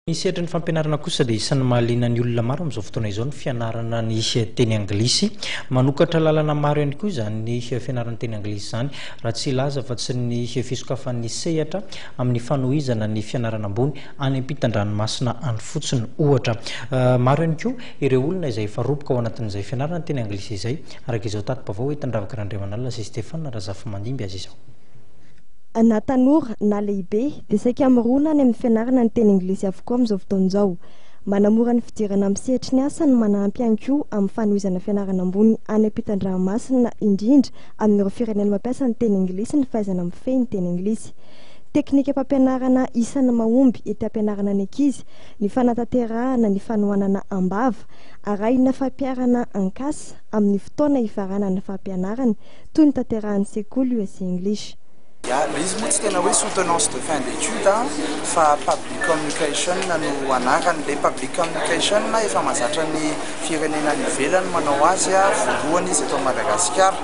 Misy hetrany fampianarana kosa dia isan'ny mahaliana ny olona maro amin'izao fotoana izao ny fianarana ny teny anglisy. Manokatra lalana maro ihany koa izany ny fianarana teny anglisy izany, raha tsy laza fa tsy ny fisokafan'ny sehatra amin'ny fanohizana ny fianarana ambony any ampitan-dranomasina any fotsiny ohatra. Maro ihany koa ireo olona izay efa roboka ao anatin'izay fianarana teny anglisy izay, araka izao tato-baovao entandravaka Randriamanalina sy Stéphane Razafamandimby azy izao. Na tanora na lehibe dia saika mirona any amin'ny fianarana ny teny anglisy avokoa amin'izao fotoana izao. Manamora ny fidirana amin'ny sehatry ny asa ny manampy ihany koa amin'ny fanohizana fianarana ambony any ampitan-dranomasina, indrindra amin'ireo firenena mampiasa ny teny anglisy ny fahaizana mifehy ny teny anglisy. Teknika fampianarana isan'ny mahomby ety ampianarana ny ankizy, ny fanatanterahana, ny fanohanana ambava, arahina fampiarana ankasa amin'ny fotoana hifarana ny fampianarana toy ny tanterahan'ny sekoly USC English. Izy moa tsy tena hoe soutenance de fin d'étude fa public communication no anarany. Le public communication efa mahazatra ny firenena any ivelany manao azy voalohany izy eto Madagasikara.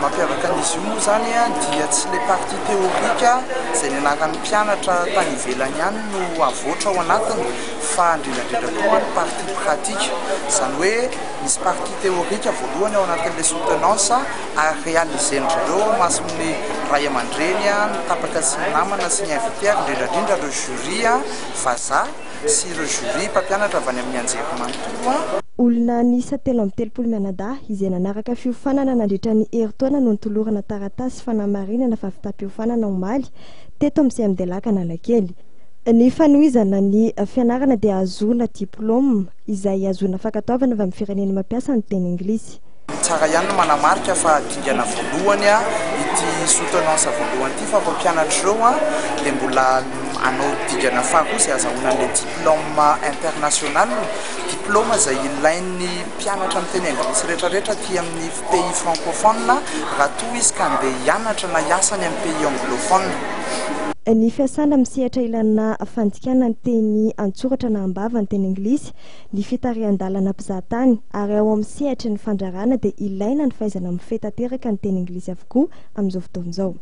Mampiavaka an'izy io moa zany dia tsy le partie théorique izay nianaran'ny mpianatra tany ivelany ihany no avoatra ao anatiny, fa indrindrandrindra koa ny partie pratique, izany hoe misy partie théorique voalohany ao anatin'le soutenance ary réalisen'ireo mason'ny ray aman-dreny, ny tapaka sy ny namana sy ny invitaire, indrindrandrindra ireo jury vazaha sy ireo jury mpampianatra avy any amin'ny anjery manontolo. Olona nisa 3 mianadahy izay nanaraka fiofanana nandritra ny herintaona no nitolorana taratasy fanamarinana fa fitampiofanana omaly teto amin'izay amin'ny delaka Analakely. Ny fanohizana ny fianarana dia azoana diplôme izay azoana fankatoavana avy amin'ny firenena mampiasa ny teny anglisy. Tsara ihany no manamarika fa dingana voalohany ity soutenance voalohany ity fa mpampianatra ireo dia mbola anao dingana faharoa izay azahoana le diplôme international, diplôme izay ilain'ny mpianatra amin'ny teny anglisy rehetrarehetra aty amin'ny pays francophone raha toa izy ka andeha hianatra na hiasany amin'ny pays anglophone. Ny fiasana misehatra ilana fandikana ny teny antsoratra na ambava ny teny anglisy, ny fitarihan-dalana mpizahatany ary ao amin'ny sehatra ny fandrarana dia ilaina ny fahaizana mifehy tanteraka ny teny anglisy avokoa amin'izao fotoana izao.